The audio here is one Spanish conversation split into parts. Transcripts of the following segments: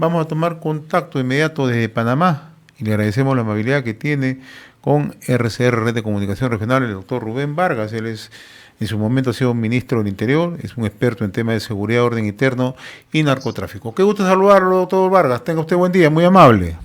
vamos a tomar contacto inmediato desde Panamá y le agradecemos la amabilidad que tiene con RCR, Red de Comunicación Regional, el doctor Rubén Vargas. Él es, en su momento ha sido ministro del Interior, es un experto en temas de seguridad, orden interno y narcotráfico. Qué gusto saludarlo, doctor Vargas. Tenga usted buen día, muy amable.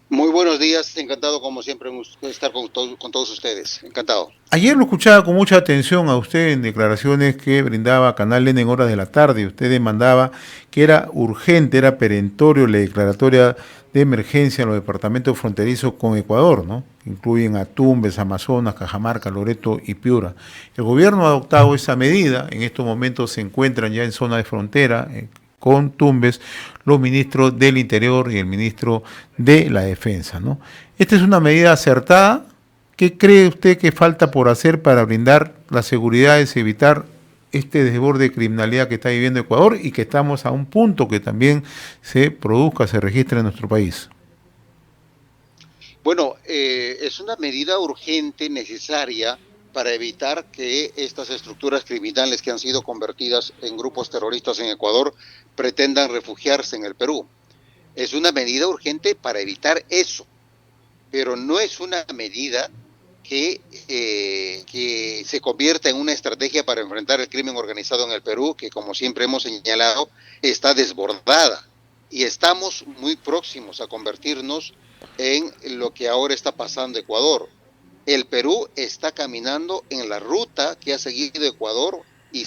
Muy buenos días, encantado como siempre de estar con todos ustedes, encantado. Ayer lo escuchaba con mucha atención a usted en declaraciones que brindaba Canal N en horas de la tarde. Usted demandaba que era urgente, era perentorio la declaratoria de emergencia en los departamentos fronterizos con Ecuador, ¿no? Incluyen a Tumbes, Amazonas, Cajamarca, Loreto y Piura. El gobierno ha adoptado esa medida. En estos momentos se encuentran ya en zona de frontera con Tumbes los ministros del Interior y el ministro de la Defensa, ¿no? Esta es una medida acertada. ¿Qué cree usted que falta por hacer para brindar las seguridades y evitar este desborde de criminalidad que está viviendo Ecuador y que estamos a un punto que también se produzca, se registre en nuestro país? Bueno, es una medida urgente, necesaria, para evitar que estas estructuras criminales que han sido convertidas en grupos terroristas en Ecuador pretendan refugiarse en el Perú. Es una medida urgente para evitar eso, pero no es una medida que se convierta en una estrategia para enfrentar el crimen organizado en el Perú, que como siempre hemos señalado, está desbordada. Y estamos muy próximos a convertirnos en lo que ahora está pasando en Ecuador. El Perú está caminando en la ruta que ha seguido Ecuador y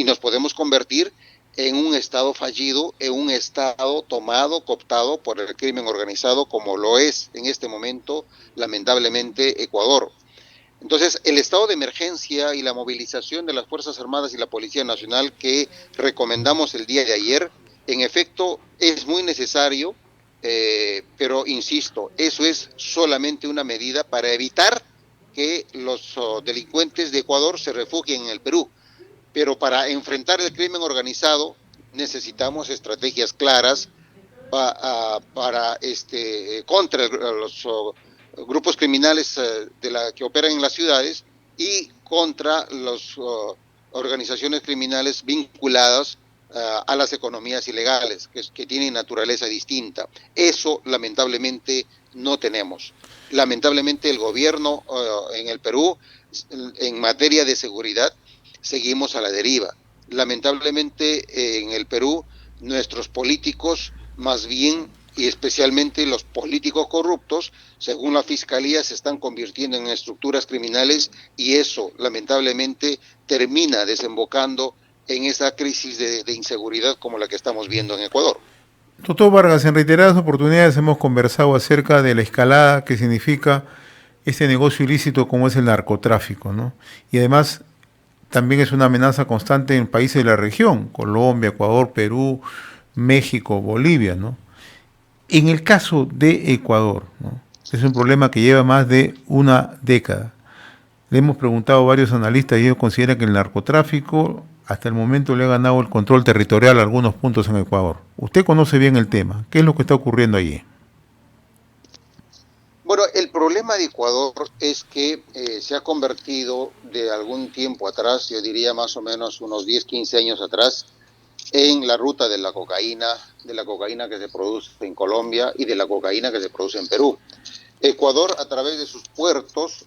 nos podemos convertir en un estado fallido, en un estado tomado, cooptado por el crimen organizado, como lo es en este momento, lamentablemente, Ecuador. Entonces, el estado de emergencia y la movilización de las Fuerzas Armadas y la Policía Nacional que recomendamos el día de ayer, en efecto, es muy necesario, pero insisto, eso es solamente una medida para evitar que los delincuentes de Ecuador se refugien en el Perú. Pero para enfrentar el crimen organizado necesitamos estrategias claras contra los grupos criminales que operan en las ciudades y contra las organizaciones criminales vinculadas a las economías ilegales, que tienen naturaleza distinta. Eso lamentablemente no tenemos. Lamentablemente el gobierno en el Perú, en materia de seguridad, seguimos a la deriva. Lamentablemente en el Perú nuestros políticos, más bien y especialmente los políticos corruptos, según la Fiscalía, se están convirtiendo en estructuras criminales y eso lamentablemente termina desembocando en esa crisis de inseguridad como la que estamos viendo en Ecuador. Doctor Vargas, en reiteradas oportunidades hemos conversado acerca de la escalada que significa este negocio ilícito como es el narcotráfico, ¿no? Y además también es una amenaza constante en países de la región, Colombia, Ecuador, Perú, México, Bolivia, ¿no? En el caso de Ecuador, ¿no? Es un problema que lleva más de una década. Le hemos preguntado a varios analistas y ellos consideran que el narcotráfico hasta el momento le ha ganado el control territorial a algunos puntos en Ecuador. Usted conoce bien el tema. ¿Qué es lo que está ocurriendo allí? Bueno, el problema de Ecuador es que se ha convertido de algún tiempo atrás, yo diría más o menos unos 10, 15 años atrás, en la ruta de la cocaína que se produce en Colombia y de la cocaína que se produce en Perú. Ecuador, a través de sus puertos,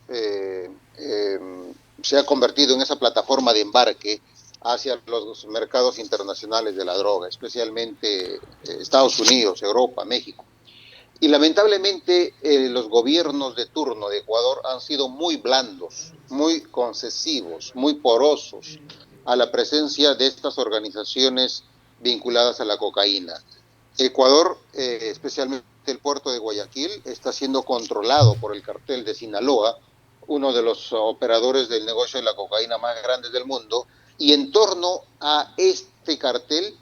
se ha convertido en esa plataforma de embarque hacia los mercados internacionales de la droga, especialmente Estados Unidos, Europa, México. Y lamentablemente los gobiernos de turno de Ecuador han sido muy blandos, muy concesivos, muy porosos a la presencia de estas organizaciones vinculadas a la cocaína. Ecuador, especialmente el puerto de Guayaquil, está siendo controlado por el cartel de Sinaloa, uno de los operadores del negocio de la cocaína más grandes del mundo, y en torno a este cartel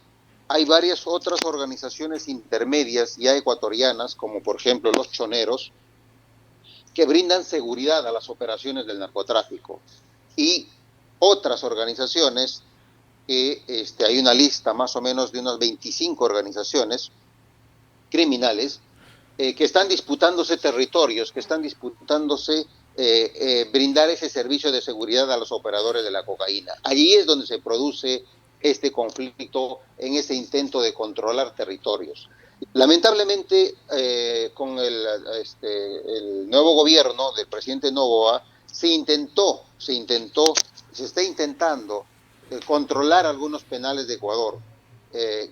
hay varias otras organizaciones intermedias ya ecuatorianas, como por ejemplo los choneros, que brindan seguridad a las operaciones del narcotráfico. Y otras organizaciones, hay una lista más o menos de unas 25 organizaciones criminales que están disputándose territorios, que están disputándose brindar ese servicio de seguridad a los operadores de la cocaína. Allí es donde se produce este conflicto en ese intento de controlar territorios. Lamentablemente, con el nuevo gobierno del presidente Noboa, se está intentando controlar algunos penales de Ecuador,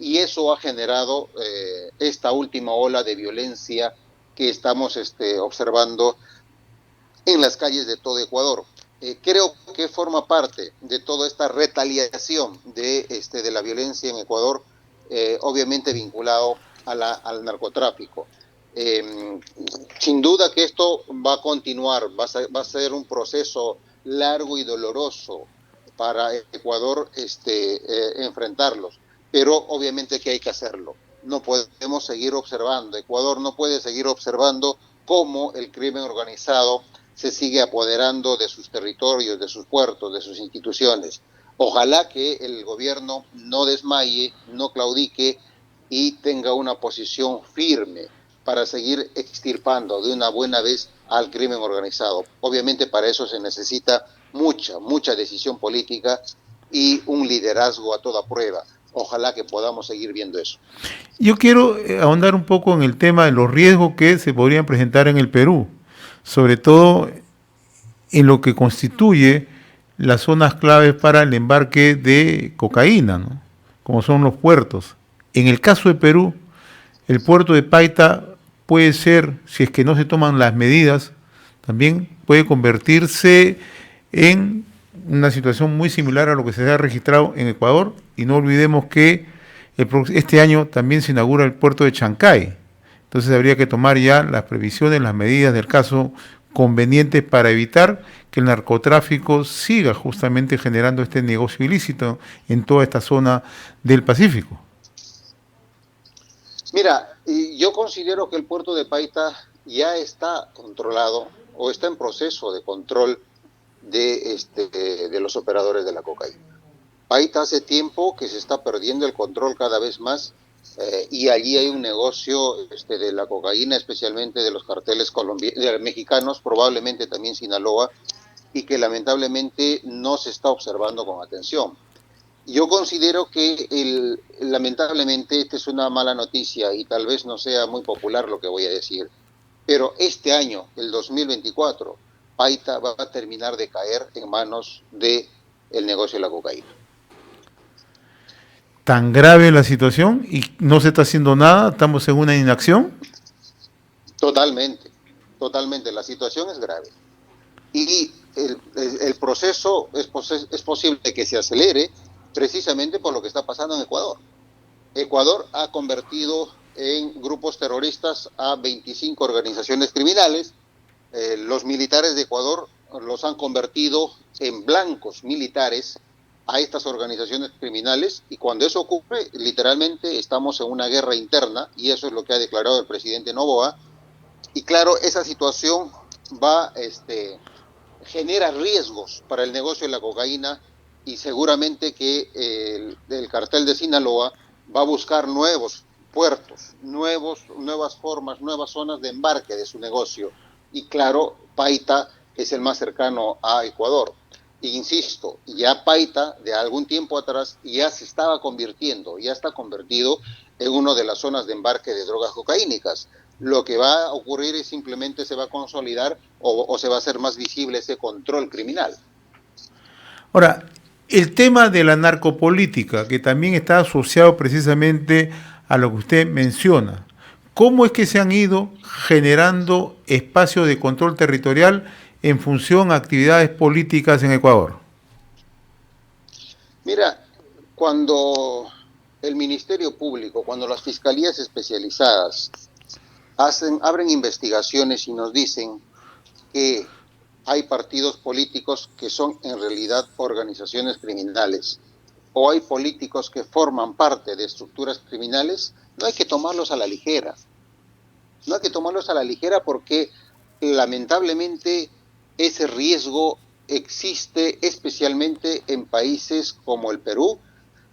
y eso ha generado esta última ola de violencia que estamos observando en las calles de todo Ecuador. Creo que forma parte de toda esta retaliación de la violencia en Ecuador, obviamente vinculado al narcotráfico. Sin duda que esto va a continuar, va a ser un proceso largo y doloroso para Ecuador enfrentarlos, pero obviamente que hay que hacerlo. No podemos seguir observando, Ecuador no puede seguir observando cómo el crimen organizado se sigue apoderando de sus territorios, de sus puertos, de sus instituciones. Ojalá que el gobierno no desmaye, no claudique y tenga una posición firme para seguir extirpando de una buena vez al crimen organizado. Obviamente para eso se necesita mucha decisión política y un liderazgo a toda prueba. Ojalá que podamos seguir viendo eso. Yo quiero ahondar un poco en el tema de los riesgos que se podrían presentar en el Perú, sobre todo en lo que constituye las zonas claves para el embarque de cocaína, ¿no? Como son los puertos. En el caso de Perú, el puerto de Paita puede ser, si es que no se toman las medidas, también puede convertirse en una situación muy similar a lo que se ha registrado en Ecuador, y no olvidemos que este año también se inaugura el puerto de Chancay. Entonces habría que tomar ya las previsiones, las medidas del caso convenientes para evitar que el narcotráfico siga justamente generando este negocio ilícito en toda esta zona del Pacífico. Mira, yo considero que el puerto de Paita ya está controlado o está en proceso de control de los operadores de la cocaína. Paita hace tiempo que se está perdiendo el control cada vez más, y allí hay un negocio de la cocaína, especialmente de los carteles mexicanos, probablemente también Sinaloa, y que lamentablemente no se está observando con atención. Yo considero que lamentablemente esta es una mala noticia y tal vez no sea muy popular lo que voy a decir, pero este año, el 2024, Paita va a terminar de caer en manos del negocio de la cocaína. Tan grave la situación y no se está haciendo nada, estamos en una inacción. Totalmente, la situación es grave. Y el proceso es posible que se acelere precisamente por lo que está pasando en Ecuador. Ecuador ha convertido en grupos terroristas a 25 organizaciones criminales. Los militares de Ecuador los han convertido en blancos militares a estas organizaciones criminales, y cuando eso ocurre, literalmente estamos en una guerra interna, y eso es lo que ha declarado el presidente Noboa. Y claro, esa situación genera riesgos para el negocio de la cocaína, y seguramente que el cartel de Sinaloa va a buscar nuevos puertos, nuevas formas, nuevas zonas de embarque de su negocio. Y claro, Paita es el más cercano a Ecuador. E insisto, ya Paita de algún tiempo atrás ya está convertido en una de las zonas de embarque de drogas cocaínicas. Lo que va a ocurrir es simplemente se va a consolidar o se va a hacer más visible ese control criminal. Ahora, el tema de la narcopolítica, que también está asociado precisamente a lo que usted menciona, ¿cómo es que se han ido generando espacios de control territorial en función a actividades políticas en Ecuador? Mira, cuando el Ministerio Público, cuando las fiscalías especializadas abren investigaciones y nos dicen que hay partidos políticos que son en realidad organizaciones criminales, o hay políticos que forman parte de estructuras criminales, no hay que tomarlos a la ligera. No hay que tomarlos a la ligera porque lamentablemente ese riesgo existe especialmente en países como el Perú,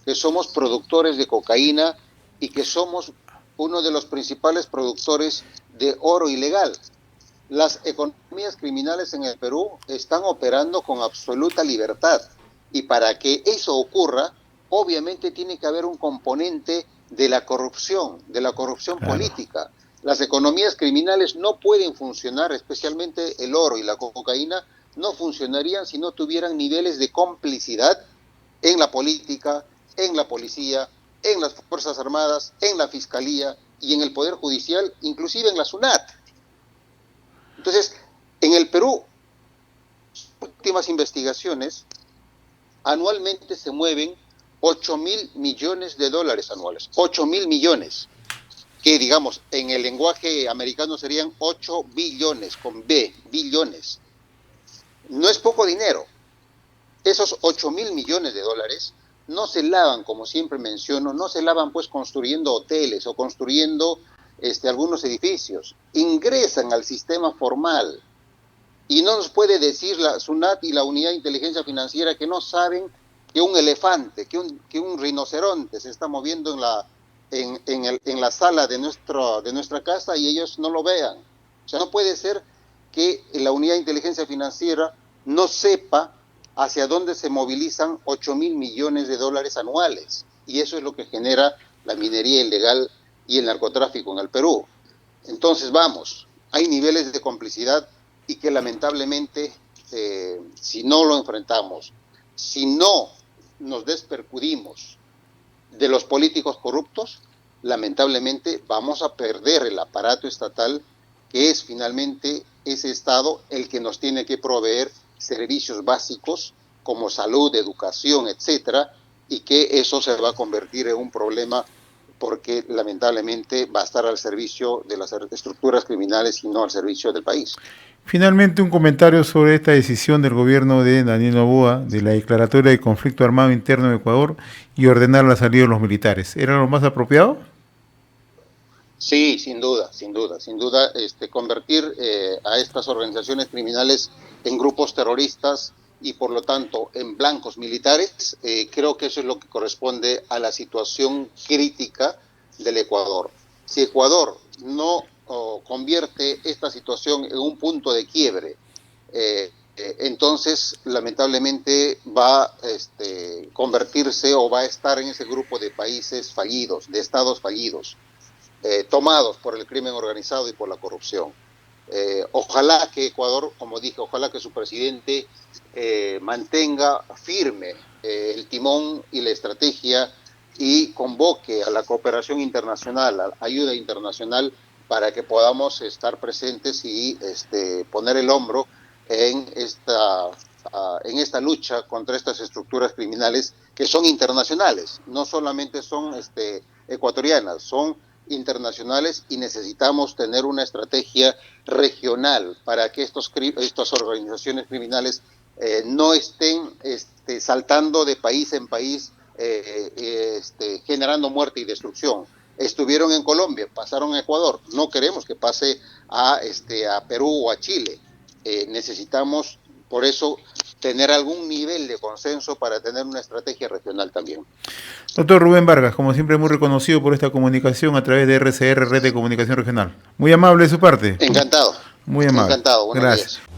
que somos productores de cocaína y que somos uno de los principales productores de oro ilegal. Las economías criminales en el Perú están operando con absoluta libertad, y para que eso ocurra obviamente tiene que haber un componente de la corrupción Claro. política. Las economías criminales no pueden funcionar, especialmente el oro y la cocaína, no funcionarían si no tuvieran niveles de complicidad en la política, en la policía, en las Fuerzas Armadas, en la Fiscalía y en el Poder Judicial, inclusive en la SUNAT. Entonces, en el Perú, últimas investigaciones, anualmente se mueven 8.000 millones de dólares anuales. 8.000 millones, que digamos, en el lenguaje americano serían 8 billones, con B, billones. No es poco dinero. Esos 8.000 millones de dólares no se lavan, como siempre menciono, no se lavan pues construyendo hoteles o construyendo algunos edificios. Ingresan al sistema formal. Y no nos puede decir la SUNAT y la Unidad de Inteligencia Financiera que no saben que un elefante, que un rinoceronte se está moviendo en la sala de nuestra casa y ellos no lo vean. O sea, no puede ser que la Unidad de Inteligencia Financiera no sepa hacia dónde se movilizan 8.000 millones de dólares anuales. Y eso es lo que genera la minería ilegal y el narcotráfico en el Perú. Entonces, vamos, hay niveles de complicidad y que lamentablemente, si no lo enfrentamos, si no nos despercudimos de los políticos corruptos, lamentablemente vamos a perder el aparato estatal, que es finalmente ese Estado el que nos tiene que proveer servicios básicos como salud, educación, etcétera, y que eso se va a convertir en un problema porque lamentablemente va a estar al servicio de las estructuras criminales y no al servicio del país. Finalmente, un comentario sobre esta decisión del gobierno de Daniel Noboa de la declaratoria de conflicto armado interno en Ecuador y ordenar la salida de los militares. ¿Era lo más apropiado? Sí, sin duda, convertir a estas organizaciones criminales en grupos terroristas y por lo tanto en blancos militares, creo que eso es lo que corresponde a la situación crítica del Ecuador. Si Ecuador no convierte esta situación en un punto de quiebre, entonces lamentablemente va a convertirse o va a estar en ese grupo de países fallidos, de estados fallidos, tomados por el crimen organizado y por la corrupción. Ojalá que Ecuador, como dije, ojalá que su presidente mantenga firme el timón y la estrategia y convoque a la cooperación internacional, a la ayuda internacional, para que podamos estar presentes y poner el hombro en esta lucha contra estas estructuras criminales que son internacionales, no solamente son ecuatorianas, son internacionales y necesitamos tener una estrategia regional para que estas organizaciones criminales no estén saltando de país en país, generando muerte y destrucción. Estuvieron en Colombia, pasaron a Ecuador, no queremos que pase a Perú o a Chile. Necesitamos, por eso, tener algún nivel de consenso para tener una estrategia regional también. Doctor Rubén Vargas, como siempre, muy reconocido por esta comunicación a través de RCR, Red de Comunicación Regional. Muy amable de su parte. Encantado, Muy amable. encantado, buenos Gracias. días.